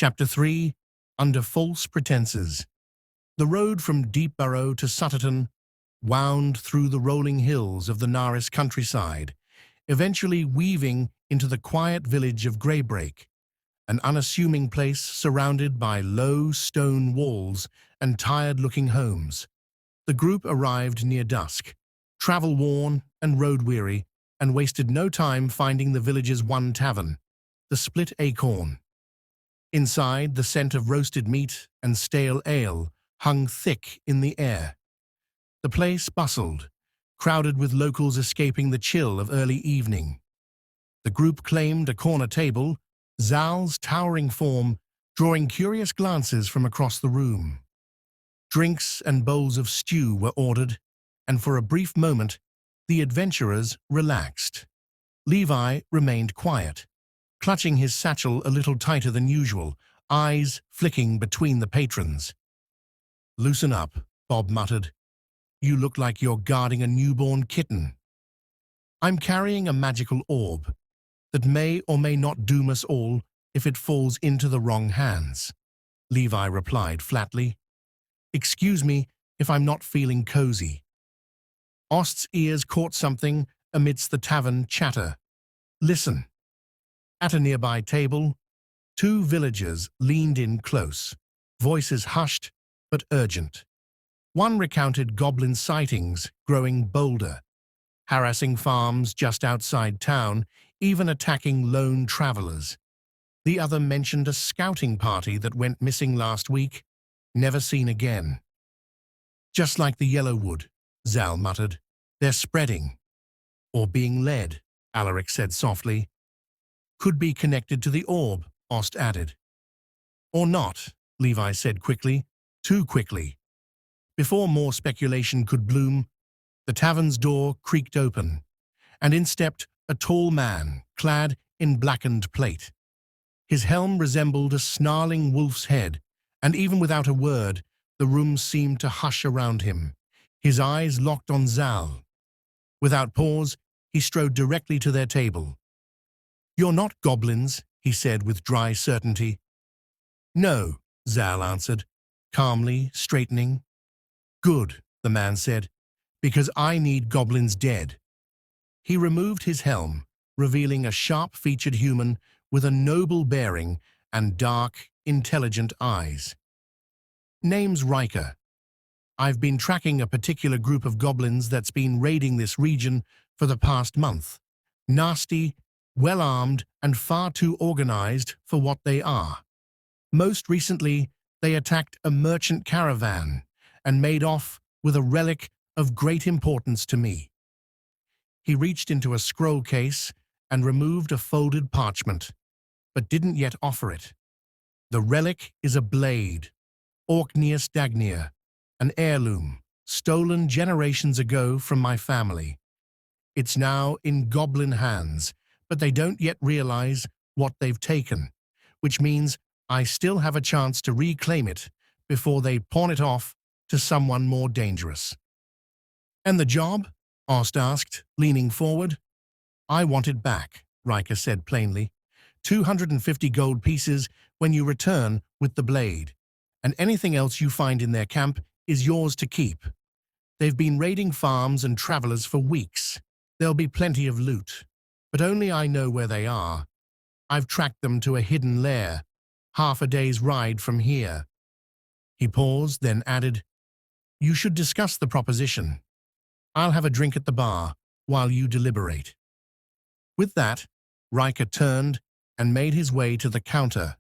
Chapter 3. Under False Pretenses. The road from Deepburrow to Sutterton wound through the rolling hills of the Naris countryside, eventually weaving into the quiet village of Greybrake, an unassuming place surrounded by low stone walls and tired-looking homes. The group arrived near dusk, travel-worn and road-weary, and wasted no time finding the village's one tavern, the Split Acorn. Inside, the scent of roasted meat and stale ale hung thick in the air. The place bustled, crowded with locals escaping the chill of early evening. The group claimed a corner table, Zal's towering form drawing curious glances from across the room. Drinks and bowls of stew were ordered, and for a brief moment, the adventurers relaxed. Levi remained quiet, clutching his satchel a little tighter than usual, eyes flicking between the patrons. "Loosen up," Bob muttered. "You look like you're guarding a newborn kitten." "I'm carrying a magical orb that may or may not doom us all if it falls into the wrong hands," Levi replied flatly. "Excuse me if I'm not feeling cozy." Ost's ears caught something amidst the tavern chatter. "Listen." At a nearby table, two villagers leaned in close, voices hushed but urgent. One recounted goblin sightings growing bolder, harassing farms just outside town, even attacking lone travelers. The other mentioned a scouting party that went missing last week, never seen again. "Just like the Yellowwood," Zal muttered. "They're spreading." "Or being led," Alaric said softly. "Could be connected to the orb," Ost added. "Or not," Levi said quickly, too quickly. Before more speculation could bloom, the tavern's door creaked open, and in stepped a tall man clad in blackened plate. His helm resembled a snarling wolf's head, and even without a word, the room seemed to hush around him. His eyes locked on Zal. Without pause, he strode directly to their table. "You're not goblins," he said with dry certainty. "No," Zal answered, calmly straightening. "Good," the man said, "because I need goblins dead." He removed his helm, revealing a sharp-featured human with a noble bearing and dark, intelligent eyes. "Name's Riker. I've been tracking a particular group of goblins that's been raiding this region for the past month. Nasty, well-armed, and far too organized for what they are. Most recently, they attacked a merchant caravan and made off with a relic of great importance to me." He reached into a scroll case and removed a folded parchment, but didn't yet offer it. "The relic is a blade, Orkneus Dagnir, an heirloom, stolen generations ago from my family. It's now in goblin hands, but they don't yet realize what they've taken, which means I still have a chance to reclaim it before they pawn it off to someone more dangerous." "And the job?" Ost asked, leaning forward. "I want it back," Riker said plainly. 250 gold pieces when you return with the blade, and anything else you find in their camp is yours to keep. They've been raiding farms and travelers for weeks. There'll be plenty of loot, but only I know where they are. I've tracked them to a hidden lair, half a day's ride from here." He paused, then added, "You should discuss the proposition. I'll have a drink at the bar while you deliberate." With that, Riker turned and made his way to the counter,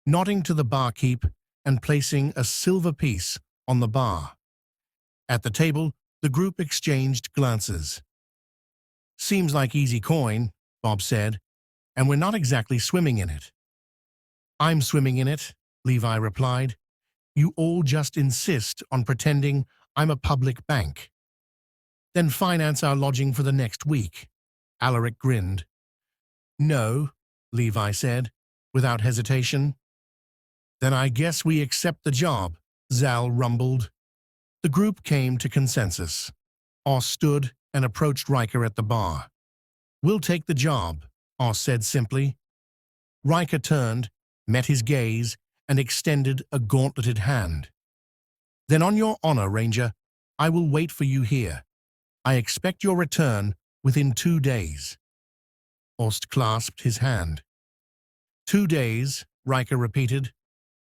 nodding to the barkeep and placing a silver piece on the bar. At the table, the group exchanged glances. "Seems like easy coin," Bob said, "and we're not exactly swimming in it." "I'm swimming in it," Levi replied. "You all just insist on pretending I'm a public bank." "Then finance our lodging for the next week," Alaric grinned. "No," Levi said, without hesitation. "Then I guess we accept the job," Zal rumbled. The group came to consensus. Oz stood and approached Riker at the bar. "We'll take the job," Oz said simply. Riker turned met his gaze, and extended a gauntleted hand. "Then on your honor, Ranger, I will wait for you here. I expect your return within 2 days." Ost clasped his hand. 2 days, Riker repeated,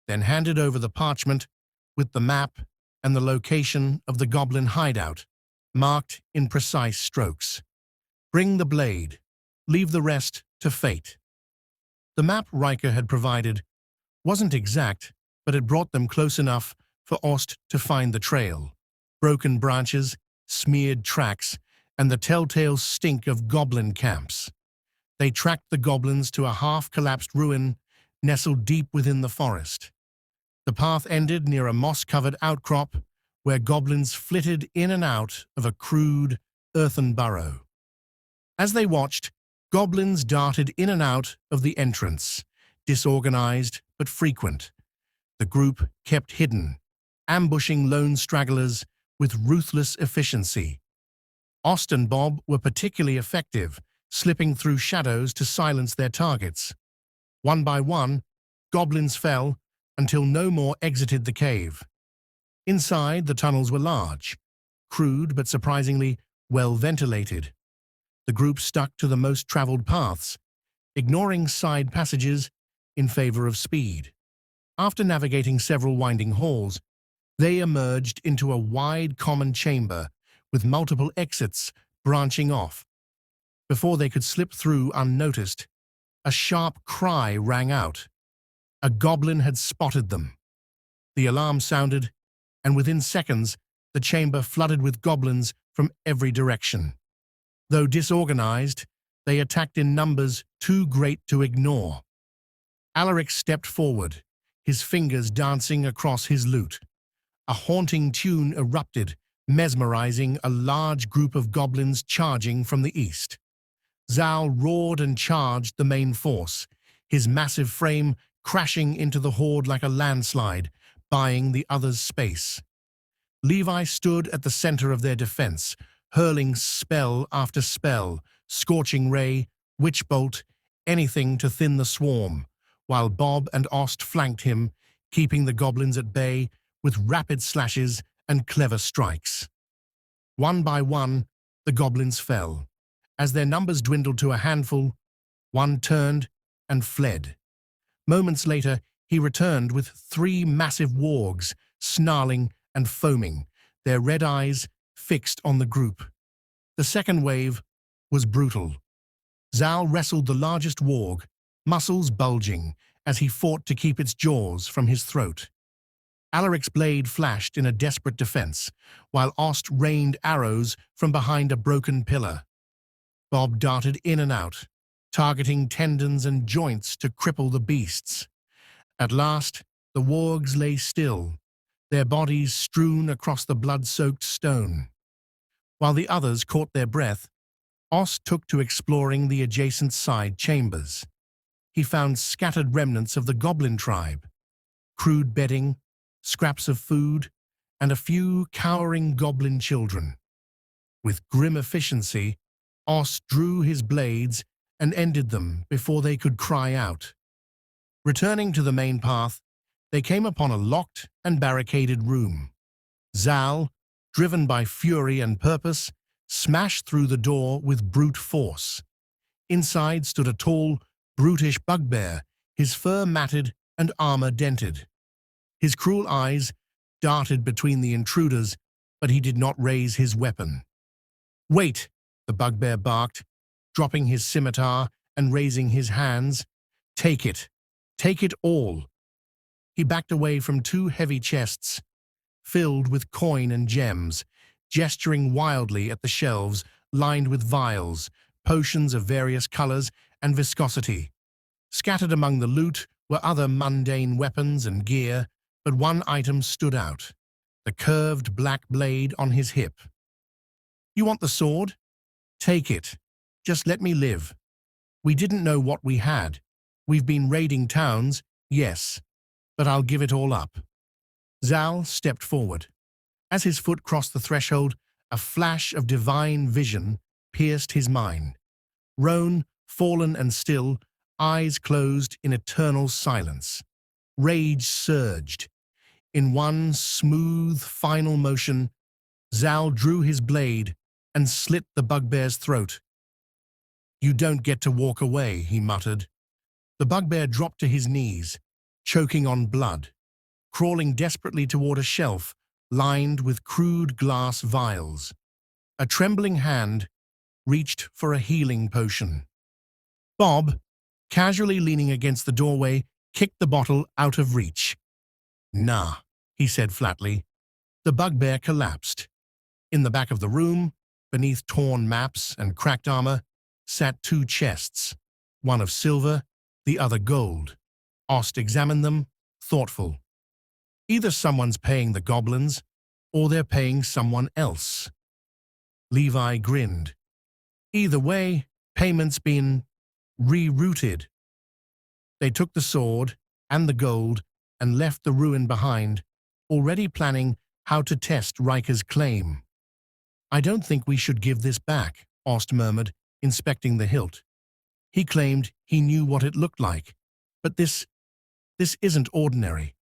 then handed over the parchment with the map and the location of the goblin hideout, marked in precise strokes. "Bring the blade. Leave the rest to fate." The map Riker had provided wasn't exact, but it brought them close enough for Ost to find the trail. Broken branches, smeared tracks, and the telltale stink of goblin camps. They tracked the goblins to a half-collapsed ruin nestled deep within the forest. The path ended near a moss-covered outcrop where goblins flitted in and out of a crude, earthen burrow. As they watched, goblins darted in and out of the entrance, disorganized but frequent. The group kept hidden, ambushing lone stragglers with ruthless efficiency. Ost and Bob were particularly effective, slipping through shadows to silence their targets. One by one, goblins fell until no more exited the cave. Inside, the tunnels were large, crude but surprisingly well ventilated. The group stuck to the most traveled paths, ignoring side passages in favor of speed. After navigating several winding halls, they emerged into a wide common chamber with multiple exits branching off. Before they could slip through unnoticed, a sharp cry rang out. A goblin had spotted them. The alarm sounded, and within seconds, the chamber flooded with goblins from every direction. Though disorganized, they attacked in numbers too great to ignore. Alaric stepped forward, his fingers dancing across his lute. A haunting tune erupted, mesmerizing a large group of goblins charging from the east. Zal roared and charged the main force, his massive frame crashing into the horde like a landslide, buying the others space. Levi stood at the center of their defense, hurling spell after spell, scorching ray, witch bolt, anything to thin the swarm, while Bob and Ost flanked him, keeping the goblins at bay with rapid slashes and clever strikes. One by one, the goblins fell. As their numbers dwindled to a handful, one turned and fled. Moments later, he returned with 3 massive wargs, snarling and foaming, their red eyes fixed on the group. The second wave was brutal. Zal wrestled the largest warg, muscles bulging, as he fought to keep its jaws from his throat. Alaric's blade flashed in a desperate defense, while Ost rained arrows from behind a broken pillar. Bob darted in and out, targeting tendons and joints to cripple the beasts. At last, the wargs lay still, their bodies strewn across the blood-soaked stone. While the others caught their breath, Ost took to exploring the adjacent side chambers. He found scattered remnants of the goblin tribe, crude bedding, scraps of food, and a few cowering goblin children. With grim efficiency, Ost drew his blades and ended them before they could cry out. Returning to the main path, they came upon a locked and barricaded room. Zal, driven by fury and purpose, smashed through the door with brute force. Inside stood a tall, brutish bugbear, his fur matted and armor dented. His cruel eyes darted between the intruders, but he did not raise his weapon. "Wait!" the bugbear barked, dropping his scimitar and raising his hands. "Take it. Take it all." He backed away from 2 heavy chests, filled with coin and gems, gesturing wildly at the shelves lined with vials, potions of various colors and viscosity. Scattered among the loot were other mundane weapons and gear, but one item stood out, the curved black blade on his hip. "You want the sword? Take it. Just let me live. We didn't know what we had. We've been raiding towns, yes, but I'll give it all up." Zal stepped forward. As his foot crossed the threshold, a flash of divine vision pierced his mind. Roan, fallen and still, eyes closed in eternal silence. Rage surged. In one smooth, final motion, Zal drew his blade and slit the bugbear's throat. "You don't get to walk away," he muttered. The bugbear dropped to his knees, choking on blood, crawling desperately toward a shelf lined with crude glass vials. A trembling hand reached for a healing potion. Bob, casually leaning against the doorway, kicked the bottle out of reach. "Nah," he said flatly. The bugbear collapsed. In the back of the room, beneath torn maps and cracked armor, sat two chests, one of silver, the other gold. Ost examined them, thoughtful. Either someone's paying the goblins, or they're paying someone else. Levi grinned. Either way, payment's been rerouted. They took the sword and the gold and left the ruin behind, already planning how to test Riker's claim. "I don't think we should give this back," Ost murmured, inspecting the hilt. He claimed he knew what it looked like, but this isn't ordinary.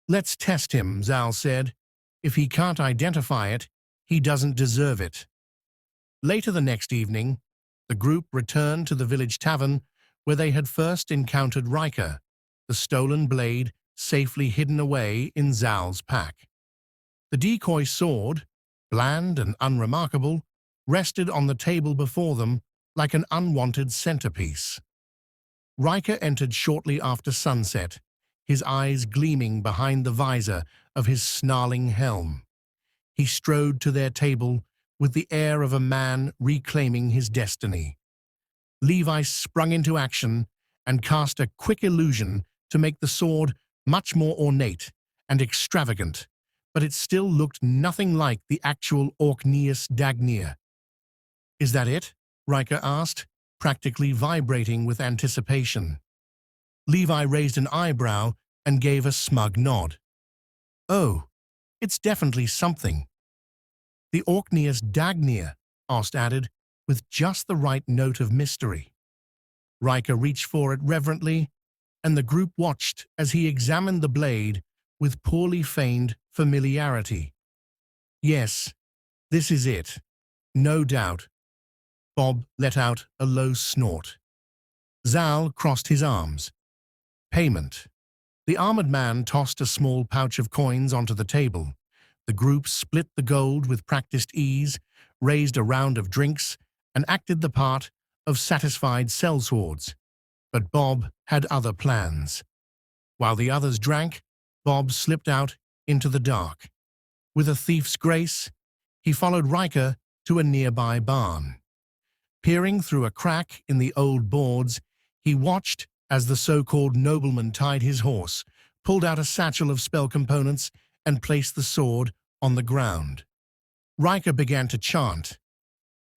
"Let's test him," Zal said. "If he can't identify it, he doesn't deserve it." Later the next evening, the group returned to the village tavern where they had first encountered Riker, the stolen blade safely hidden away in Zal's pack. The decoy sword, bland and unremarkable, rested on the table before them like an unwanted centerpiece. Riker entered shortly after sunset, his eyes gleaming behind the visor of his snarling helm. He strode to their table with the air of a man reclaiming his destiny. Levi sprung into action and cast a quick illusion to make the sword much more ornate and extravagant, but it still looked nothing like the actual Orkneys Dagnir. "Is that it?" Riker asked, practically vibrating with anticipation. Levi raised an eyebrow and gave a smug nod. "Oh, it's definitely something." "The Orkneys Dagnir," Ost added, with just the right note of mystery. Riker reached for it reverently, and the group watched as he examined the blade with poorly feigned familiarity. "Yes, this is it. No doubt." Bob let out a low snort. Zal crossed his arms. "Payment." The armored man tossed a small pouch of coins onto the table. The group split the gold with practiced ease, raised a round of drinks, and acted the part of satisfied sellswords. But Bob had other plans. While the others drank, Bob slipped out into the dark. With a thief's grace, he followed Riker to a nearby barn. Peering through a crack in the old boards, he watched as the so-called nobleman tied his horse, pulled out a satchel of spell components, and placed the sword on the ground. Riker began to chant.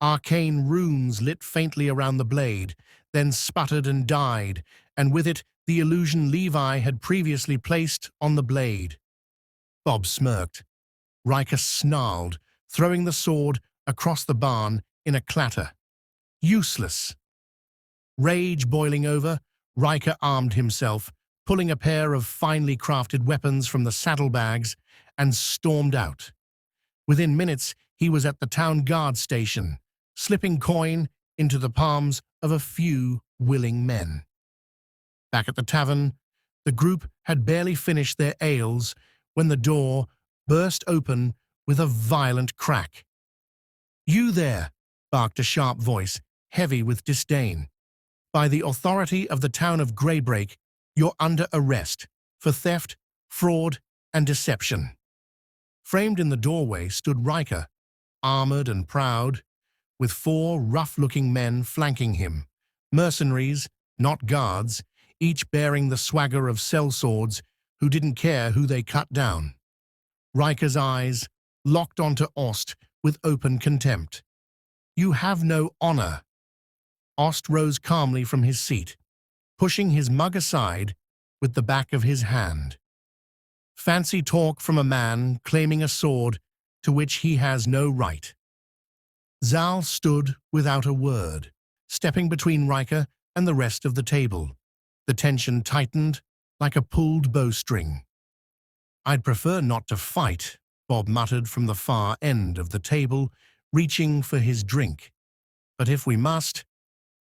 Arcane runes lit faintly around the blade, then sputtered and died, and with it the illusion Levi had previously placed on the blade. Bob smirked. Riker snarled, throwing the sword across the barn in a clatter. Useless. Rage boiling over, Riker armed himself, pulling a pair of finely crafted weapons from the saddlebags, and stormed out. Within minutes, he was at the town guard station, slipping coin into the palms of a few willing men. Back at the tavern, the group had barely finished their ales when the door burst open with a violent crack. "You there!" barked a sharp voice, heavy with disdain. "By the authority of the town of Greybreak, you're under arrest for theft, fraud, and deception." Framed in the doorway stood Riker, armored and proud, with 4 rough-looking men flanking him, mercenaries, not guards, each bearing the swagger of sellswords who didn't care who they cut down. Riker's eyes locked onto Ost with open contempt. "You have no honor." Ost rose calmly from his seat, pushing his mug aside with the back of his hand. "Fancy talk from a man claiming a sword to which he has no right." Zal stood without a word, stepping between Riker and the rest of the table. The tension tightened like a pulled bowstring. "I'd prefer not to fight," Bob muttered from the far end of the table, reaching for his drink. "But if we must—"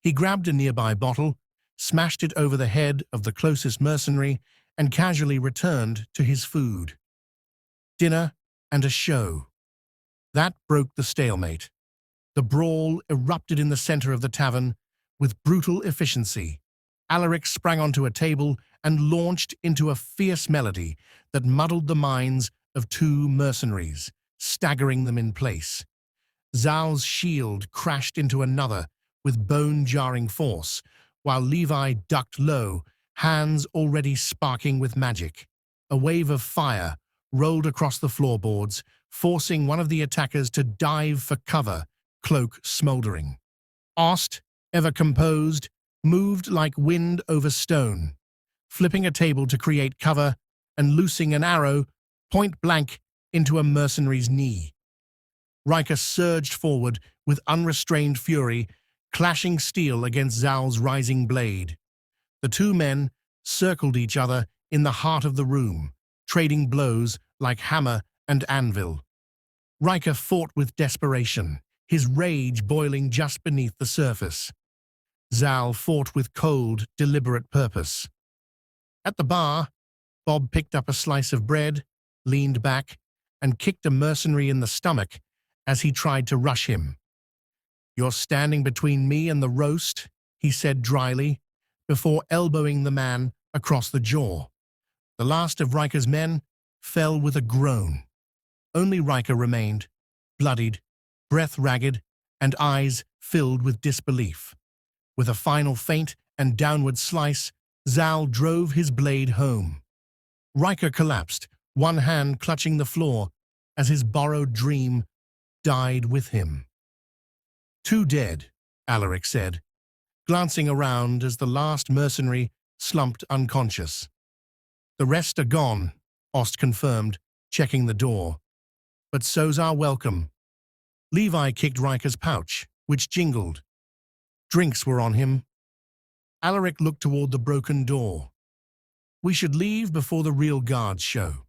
He grabbed a nearby bottle, smashed it over the head of the closest mercenary, and casually returned to his food. Dinner and a show. That broke the stalemate. The brawl erupted in the center of the tavern with brutal efficiency. Alaric sprang onto a table and launched into a fierce melody that muddled the minds of two mercenaries, staggering them in place. Zal's shield crashed into another with bone-jarring force, while Levi ducked low, hands already sparking with magic. A wave of fire rolled across the floorboards, forcing one of the attackers to dive for cover, cloak smoldering. Ost, ever composed, moved like wind over stone, flipping a table to create cover and loosing an arrow point-blank into a mercenary's knee. Riker surged forward with unrestrained fury, clashing steel against Zal's rising blade. The two men circled each other in the heart of the room, trading blows like hammer and anvil. Riker fought with desperation, his rage boiling just beneath the surface. Zal fought with cold, deliberate purpose. At the bar, Bob picked up a slice of bread, leaned back, and kicked a mercenary in the stomach as he tried to rush him. "You're standing between me and the roast," he said dryly, before elbowing the man across the jaw. The last of Riker's men fell with a groan. Only Riker remained, bloodied, breath ragged, and eyes filled with disbelief. With a final feint and downward slice, Zal drove his blade home. Riker collapsed, one hand clutching the floor, as his borrowed dream died with him. "Two dead," Alaric said, glancing around as the last mercenary slumped unconscious. "The rest are gone," Ost confirmed, checking the door. "But so's our welcome." Levi kicked Riker's pouch, which jingled. Drinks were on him. Alaric looked toward the broken door. "We should leave before the real guards show."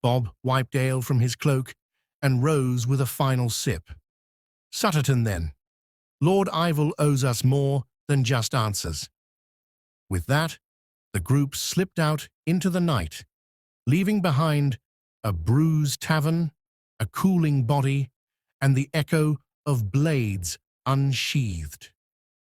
Bob wiped ale from his cloak and rose with a final sip. "Sutterton, then. Lord Ivel owes us more than just answers." With that, the group slipped out into the night, leaving behind a bruised tavern, a cooling body, and the echo of blades unsheathed.